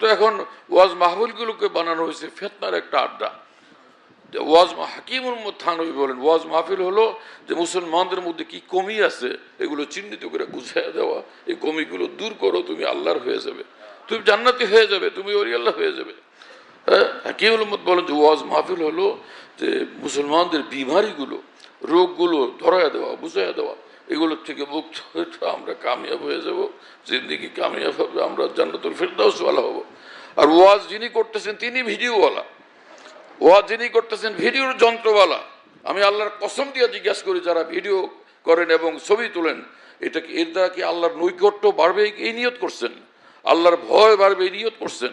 তো এখন ওয়াজ মাহফিলগুলোকে বানানো হয়েছে ফিতনার একটা আড্ডা। ওয়াজ হাকিমুল থানভী বলেন ওয়াজ মাহফিল হলো যে মুসলমানদের মধ্যে কি কমি আছে এগুলো চিহ্নিত করে বুঝিয়ে দেওয়া, এই কমিগুলো দূর করো, তুমি আল্লাহর হয়ে যাবে, তুমি জান্নাতি হয়ে যাবে, তুমি ওলি আল্লাহ হয়ে যাবে। হ্যাঁ, হাকিমুল বলেন যে ওয়াজ মাহফিল হলো যে মুসলমানদের বিমারিগুলো, রোগগুলো ধরাইয়া দেওয়া, বুঝাইয়া দেওয়া, এগুলোর থেকে মুক্ত হয়ে আমরা কামিয়াব হয়ে যাব, জিন্দেগি কামিয়াব হবে, আমরা জান্নাতুল ফিরদাউসওয়ালা হব। আর ওয়াজ যিনি করতেছেন তিনি ভিডিওওয়ালা, ওয়াজ যিনি করতেছেন ভিডিওর যন্ত্রওয়ালা। আমি আল্লাহর কসম দিয়ে জিজ্ঞাসা করি যারা ভিডিও করেন এবং ছবি তোলেন, এটা কি এর দ্বারা কি আল্লাহর নৈকট্য বাড়বে এই নিয়ত করছেন? আল্লাহর ভয় বাড়বে এই নিয়ত করছেন?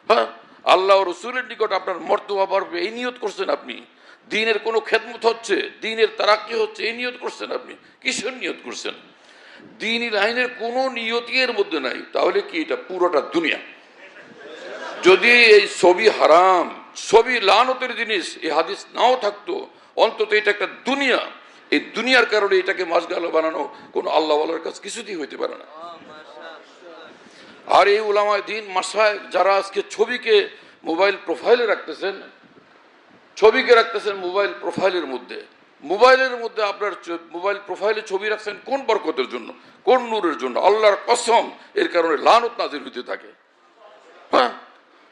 হ্যাঁ, আল্লাহ ও রসুলের নিকট আপনার মর্তবা বাড়বে এই নিয়ত করছেন আপনি? দিনের কোনো খেদমত হচ্ছে, দিনের তারাক্কি হচ্ছে এই নিয়ত করছেন আপনি? কিসের নিয়ত করছেন? দ্বীনি লাইনের কোনো নিয়তি এর মধ্যে নাই, তাহলে কি এটা পুরোটা দুনিয়া? যদি এই ছবি হারাম, ছবি লানতের জিনিস, এই হাদিস নাও থাকতো, অন্তত এটা একটা দুনিয়া, এই দুনিয়ার কারণে এটাকে মাসগালা বানানো কোনো আল্লাহওয়ালার কাছে কিছুতেই হইতে পারে না। আর এই উলামায়ে দ্বীন মাশায়েখ যারা আজকে ছবিকে মোবাইল প্রোফাইলে রাখতেছেন, ছবিকে রাখতেছেন মোবাইল প্রোফাইলের মধ্যে, মোবাইলের মধ্যে আপনার মোবাইল প্রোফাইলে ছবি রাখছেন কোন বরকতের জন্য, কোন নূরের জন্য? আল্লাহর কসম এর কারণে লানত নাজিল হইতে থাকে। হ্যাঁ,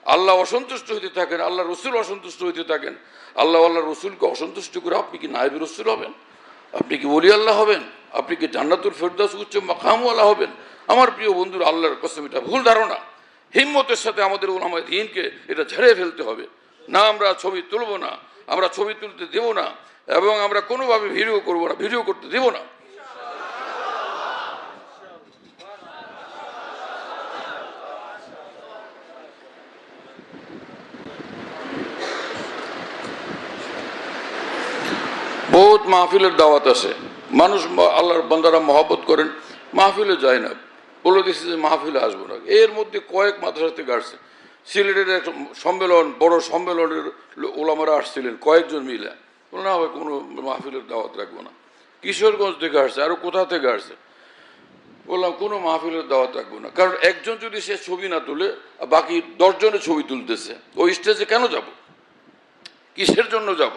আল্লাহ অসন্তুষ্ট হইতে থাকেন, আল্লাহ রসুল অসন্তুষ্ট হইতে থাকেন। আল্লাহ রসুলকে অসন্তুষ্ট করে আপনি কি নায়েবে রসুল হবেন? আপনি কি ওলি আল্লাহ হবেন? আপনি কি জান্নাতুল ফেরদাউস উচ্চ মাকামওয়ালা হবেন? আমার প্রিয় বন্ধুরা, আল্লাহর কসম এটা ভুল ধারণা। হিম্মতের সাথে আমাদের উলামায়ে দ্বীনকে এটা ঝেড়ে ফেলতে হবে। না, আমরা ছবি তুলব না, আমরা ছবি তুলতে দেব না, এবং আমরা কোনোভাবে ভিডিও করব না, ভিডিও করতে দেব না। বহুত মাহফিলের দাওয়াত আছে, মানুষ আল্লাহর বান্দারা মহব্বত করেন, মাহফিলে যায় না, বলে দিচ্ছে যে মাহফিলে আসবো না। এর মধ্যে কয়েক মাদ্রাসা থেকে আসছে, সিলেটের এক সম্মেলন, বড় সম্মেলনের ওলামারা আসছিলেন কয়েকজন মিলে, না হয় কোনো মাহফিলের দাওয়াত রাখবো না। কিশোরগঞ্জ থেকে আসছে, আরো কোথা থেকে আসছে, বললাম কোনো মাহফিলের দাওয়াত রাখবো না। কারণ একজন যদি সে ছবি না তুলে, বাকি 10 জনের ছবি তুলতেছে, ওই স্টেজে কেন যাব? কিসের জন্য যাব?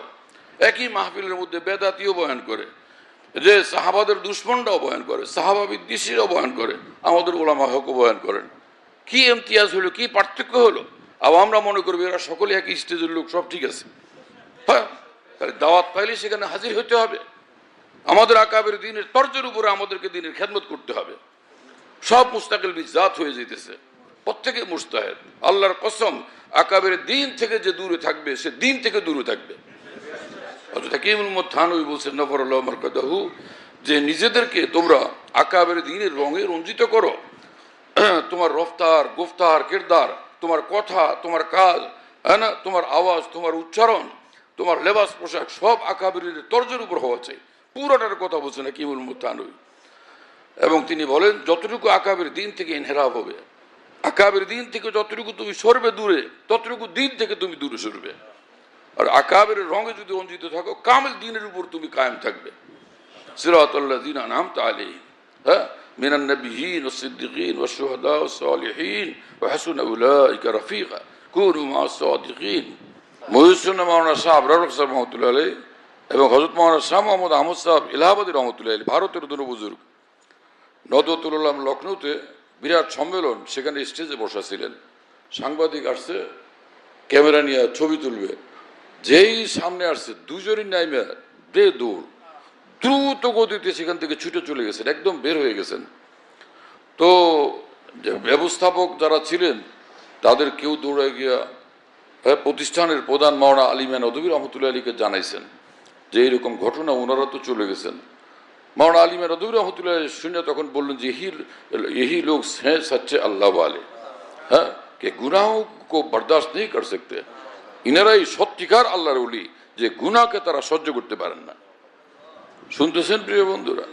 একই মাহফিলের মধ্যে বেদাতিও বয়ান করে, যে সাহাবাদের দুশ্মনরাও বয়ান করে, সাহাবা বিদ্বেষীরাও বয়ান করে, আমাদের ওলামা হকও বয়ান করেন। কি ইমতিয়াজ হলো, কি পার্থক্য হলো? আর আমরা মনে করবো এরা সকলে একই স্টেজের লোক, সব ঠিক আছে। হ্যাঁ, তাহলে দাওয়াত পাইলে সেখানে হাজির হতে হবে। আমাদের আকাবের দ্বীনের তর্জের উপরে আমাদেরকে দ্বীনের খেদমত করতে হবে। সব মুস্তাকিল বিজাত হয়ে যেতেছে, প্রত্যেকে মুস্তাহেদ। আল্লাহর কসম, আকাবের দ্বীন থেকে যে দূরে থাকবে সে দ্বীন থেকে দূরে থাকবে। হাকিমুল থানভী বলছেন নফরুল্লাহ মারকাদাহু, যে নিজেদেরকে তোমরা আকাবের দ্বীনের রঙে রঞ্জিত করো। তোমার রফতার, গুফতার, কিরদার, তোমার কথা, তোমার কাজ, হ্যাঁ না, তোমার আওয়াজ, তোমার উচ্চারণ, তোমার লেবাস পোশাক সব আকাবের তর্জের উপর হওয়া চাই। পুরোটার কথা বলছেন হাকিমুল থানভী। এবং তিনি বলেন যতটুকু আকাবের দ্বীন থেকে ইনহেরাফ হবে, আকাবের দ্বীন থেকে যতটুকু তুমি সরবে দূরে, ততটুকু দ্বীন থেকে তুমি দূরে সরবে। আর আকাবের রঙে যদি অঞ্জিত থাকো, কামেল দ্বীনের উপর তুমি কায়েম থাকবে। সিরাতাল্লাযীনা আনআমতা আলাইহিম, হ্যাঁ, মিনান নাবিয়্যিন ওয়াস সিদ্দীকিন ওয়াশ শুহাদা ওয়াস সালিহিন ওয়া হাসুনা উলাইকা রাফীকা কুনু মা'আস সাদিকিন। মুহসিন মাওলানা শাহ আবরার সাহেব রহমাতুল্লাহ আলাইহি এবং হযরত মাওলানা শাহ মোহাম্মদ আহমদ সাহেব ইলাহাবাদী রহমাতুল্লাহ আলাইহি, ভারতের দুনো বুজুর্গ, নদওয়াতুল উলাম লখনৌতে বিরাট সম্মেলন, সেখানে স্টেজে বসা ছিলেন। সাংবাদিক আসছে ক্যামেরা নিয়ে ছবি তুলবে, যেই সামনে আসছে দুজনই নাইমে বেদৌড় দ্রুত গতিতে সেখান থেকে ছুটে চলে গেছেন, একদম বের হয়ে গেছেন। তো ব্যবস্থাপক যারা ছিলেন তাদের কেউ দৌড়ে গিয়া প্রতিষ্ঠানের প্রধান মাওলানা আলী মিয়া নদভী রহমতুল্লাহ আলীকে জানাইছেন যে এইরকম ঘটনা, ওনারা তো চলে গেছেন। মাওলানা আলী মিয়া নদভী রহমতুল্লাহ আলী শুনে তখন বললেন যে यही लोग हैं सच्चे अल्लाह वाले, हाँ, कि गुनाहों को बर्दाश्त नहीं कर सकते। ইনারাই সত্যিকার আল্লাহর ওলি, যে গুনাহকে তারা সহ্য করতে পারেন না। শুনতেছেন প্রিয় বন্ধুরা?